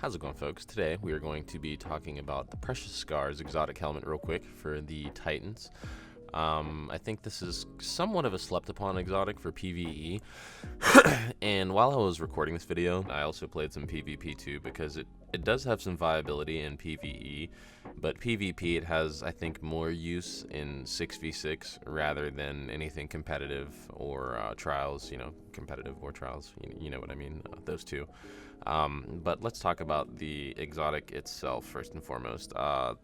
How's it going, folks? Today we are going to be talking about the Precious Scars exotic helmet real quick for the Titans. I think this is somewhat of a slept upon exotic for PvE. And while I was recording this video, I also played some PvP too, because it does have some viability in PvE, but PvP it has, I think, more use in 6v6 rather than anything competitive or trials, competitive or trials, you know what I mean, those two. But let's talk about the exotic itself first and foremost.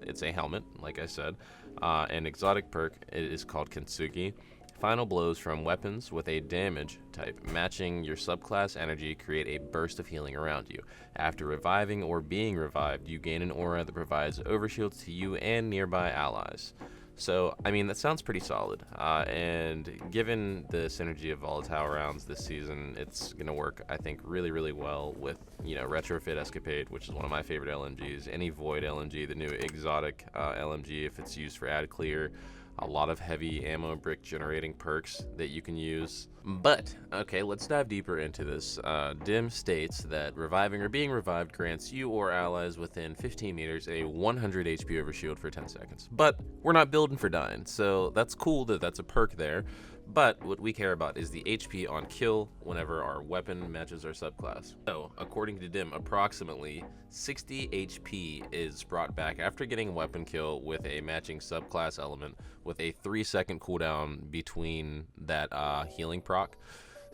It's a helmet, like I said. An exotic perk is called Kintsugi. Final blows from weapons with a damage type matching your subclass energy create a burst of healing around you. After reviving or being revived, you gain an aura that provides overshields to you and nearby allies. So, I mean, that sounds pretty solid, and given the synergy of volatile rounds this season, it's going to work, I think, really, really well with, Retrofit Escapade, which is one of my favorite LMGs, any Void LMG, the new exotic LMG, if it's used for ad clear, a lot of heavy ammo brick generating perks that you can use. But, okay, let's dive deeper into this. Dim states that reviving or being revived grants you or allies within 15 meters a 100 HP overshield for 10 seconds. But we're not building for dying, so that's cool that that's a perk there. But what we care about is the HP on kill whenever our weapon matches our subclass. So, according to Dim, approximately 60 HP is brought back after getting a weapon kill with a matching subclass element with a 3-second cooldown between that healing proc.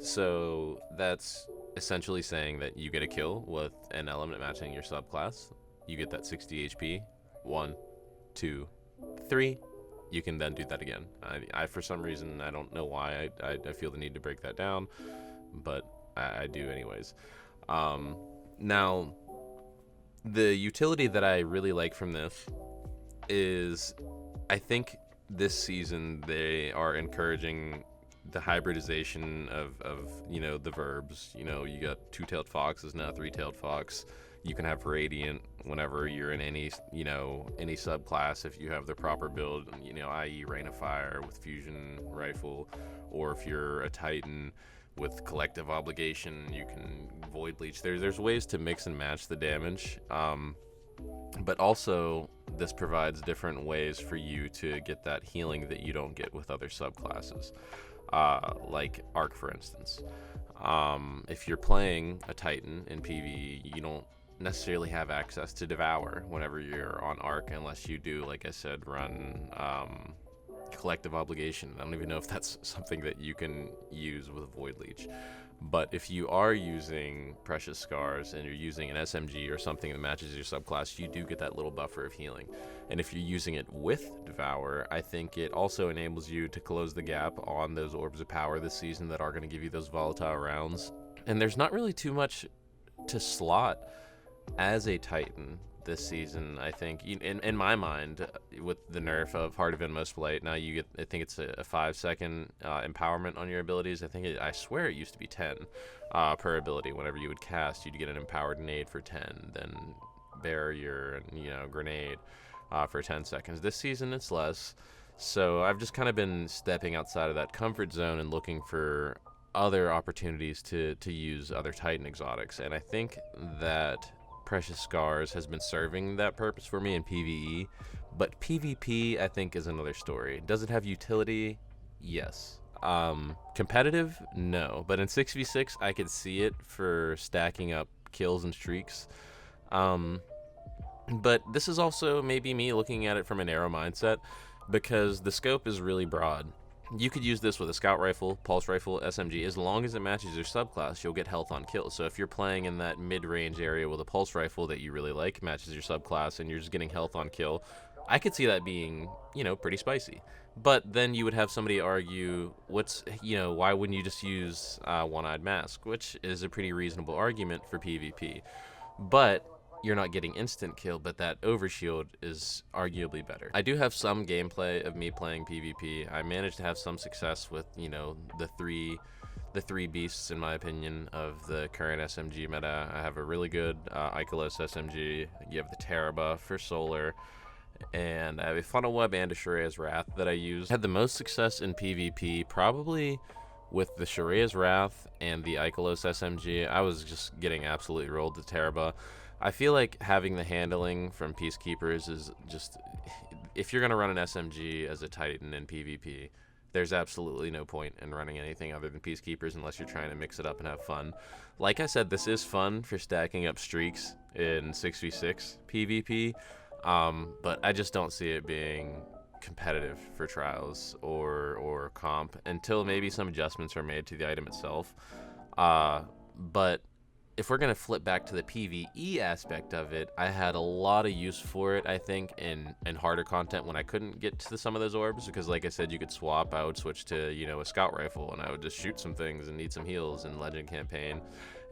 So that's essentially saying that you get a kill with an element matching your subclass. You get that 60 HP. 1, 2, 3. You can then do that again. I for some reason, I don't know why, I feel the need to break that down, but I do anyways. Now, the utility that I really like from this is, I think this season they are encouraging the hybridization of the verbs. You got two-tailed foxes now, three-tailed fox. You can have Radiant whenever you're in any subclass if you have the proper build, i.e. Rain of Fire with Fusion Rifle, or if you're a Titan with Collective Obligation, you can Void Leech. There's ways to mix and match the damage, but also this provides different ways for you to get that healing that you don't get with other subclasses, like Arc, for instance. If you're playing a Titan in PvE, you don't necessarily have access to Devour whenever you're on Arc, unless you do, like I said, run Collective Obligation. I don't even know if that's something that you can use with Void Leech. But if you are using Precious Scars and you're using an SMG or something that matches your subclass, you do get that little buffer of healing. And if you're using it with Devour, I think it also enables you to close the gap on those Orbs of Power this season that are going to give you those volatile rounds. And there's not really too much to slot as a Titan this season, I think, in my mind, with the nerf of Heart of Inmost Blight. Now you get, I think it's a 5-second empowerment on your abilities. I swear it used to be 10 per ability. Whenever you would cast, you'd get an empowered nade for 10, then barrier and grenade for 10 seconds. This season it's less, so I've just kind of been stepping outside of that comfort zone and looking for other opportunities to use other Titan exotics, and I think that Precious Scars has been serving that purpose for me in PvE, but PvP I think is another story. Does it have utility? Yes. Competitive? No. But in 6v6 I could see it for stacking up kills and streaks. But this is also maybe me looking at it from a narrow mindset, because the scope is really broad. You could use this with a scout rifle, pulse rifle, SMG. As long as it matches your subclass, you'll get health on kill. So if you're playing in that mid-range area with a pulse rifle that you really like, matches your subclass, and you're just getting health on kill, I could see that being, pretty spicy. But then you would have somebody argue, why wouldn't you just use One-Eyed Mask, which is a pretty reasonable argument for PvP. But you're not getting instant kill, but that overshield is arguably better. I do have some gameplay of me playing PvP. I managed to have some success with, the three beasts, in my opinion, of the current SMG meta. I have a really good Ikelos SMG. You have the Terra buff for Solar, and I have a Funnel Web and a Shuraya's Wrath that I use. I had the most success in PvP probably with the Shuraya's Wrath and the Ikelos SMG. I was just getting absolutely rolled to Terra buff. I feel like having the handling from Peacekeepers is just, if you're going to run an SMG as a Titan in PvP, there's absolutely no point in running anything other than Peacekeepers unless you're trying to mix it up and have fun. Like I said, this is fun for stacking up streaks in 6v6 PvP, but I just don't see it being competitive for trials or comp until maybe some adjustments are made to the item itself. But if we're going to flip back to the PvE aspect of it, I had a lot of use for it, I think, in harder content when I couldn't get to some of those orbs, because like I said, you could swap. I would switch to, you know, a scout rifle, and I would just shoot some things and need some heals in Legend campaign,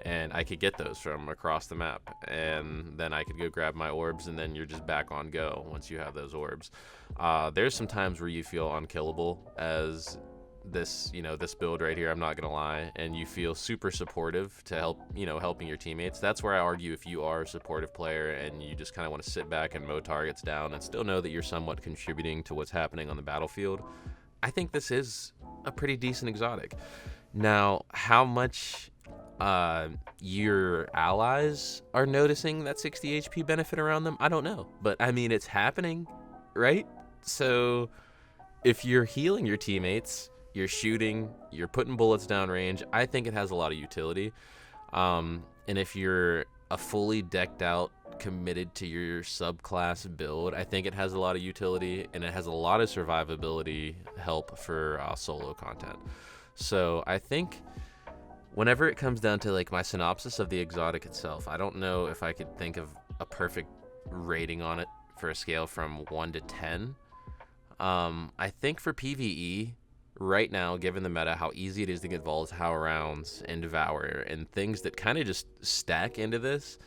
and I could get those from across the map, and then I could go grab my orbs, and then you're just back on go once you have those orbs. There's some times where you feel unkillable as this, you know, this build right here, I'm not gonna lie, and you feel super supportive to help, you know, helping your teammates. That's where I argue, if you are a supportive player and you just kind of want to sit back and mow targets down and still know that you're somewhat contributing to what's happening on the battlefield, I think this is a pretty decent exotic. Now, how much your allies are noticing that 60 HP benefit around them, I don't know, but I mean, it's happening, right? So if you're healing your teammates, you're shooting, you're putting bullets down range, I think it has a lot of utility. And if you're a fully decked out, committed to your subclass build, I think it has a lot of utility, and it has a lot of survivability help for solo content. So I think whenever it comes down to like my synopsis of the exotic itself, I don't know if I could think of a perfect rating on it for a scale from 1 to 10. I think for PvE, right now, given the meta, how easy it is to get Volatile rounds and Devour and things that kind of just stack into this,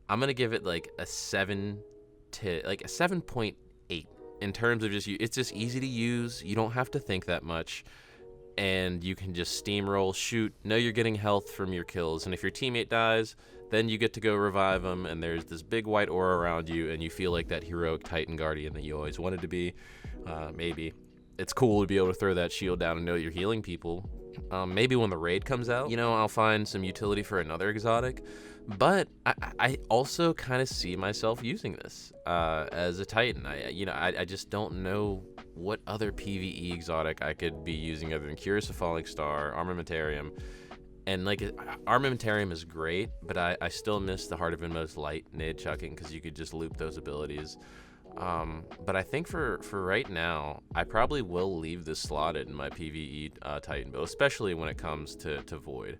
I'm gonna give it like a 7.8 in terms of just, it's just easy to use. You don't have to think that much, and you can just steamroll, shoot, know you're getting health from your kills, and if your teammate dies, then you get to go revive them, and there's this big white aura around you, and you feel like that heroic Titan Guardian that you always wanted to be. Maybe it's cool to be able to throw that shield down and know you're healing people. Maybe when the raid comes out, you know, I'll find some utility for another exotic. But I also kind of see myself using this as a Titan. I just don't know what other PvE exotic I could be using other than Curious of Falling Star, Armamentarium. And like, Armamentarium is great, but I still miss the Heart of Inmost Light nade chucking, because you could just loop those abilities. But I think for right now, I probably will leave this slotted in my PvE Titan build, especially when it comes to Void.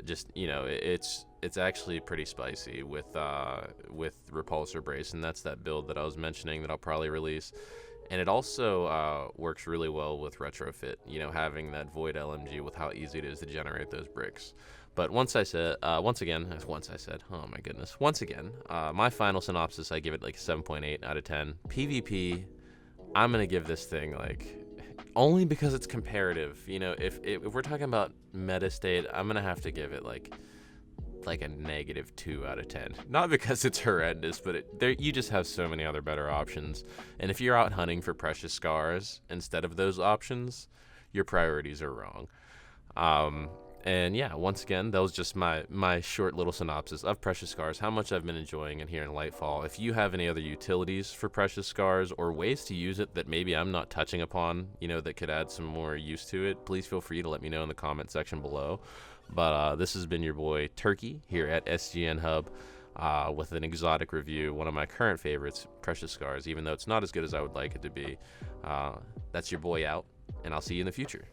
Just, you know, it's actually pretty spicy with Repulsor Brace, and that's that build that I was mentioning that I'll probably release. And it also works really well with Retrofit, you know, having that Void LMG with how easy it is to generate those bricks. But once again, oh my goodness, my final synopsis, I give it like 7.8 out of 10. PvP, I'm going to give this thing like, only because it's comparative. You know, if we're talking about meta state, I'm going to have to give it like a -2 out of 10. Not because it's horrendous, but you just have so many other better options. And if you're out hunting for precious scars instead of those options, your priorities are wrong. And yeah, once again, that was just my short little synopsis of Precious Scars, how much I've been enjoying it here in Lightfall. If you have any other utilities for Precious Scars or ways to use it that maybe I'm not touching upon, you know, that could add some more use to it, please feel free to let me know in the comment section below. But this has been your boy Turkey here at SGN Hub with an exotic review, one of my current favorites, Precious Scars, even though it's not as good as I would like it to be. That's your boy out, and I'll see you in the future.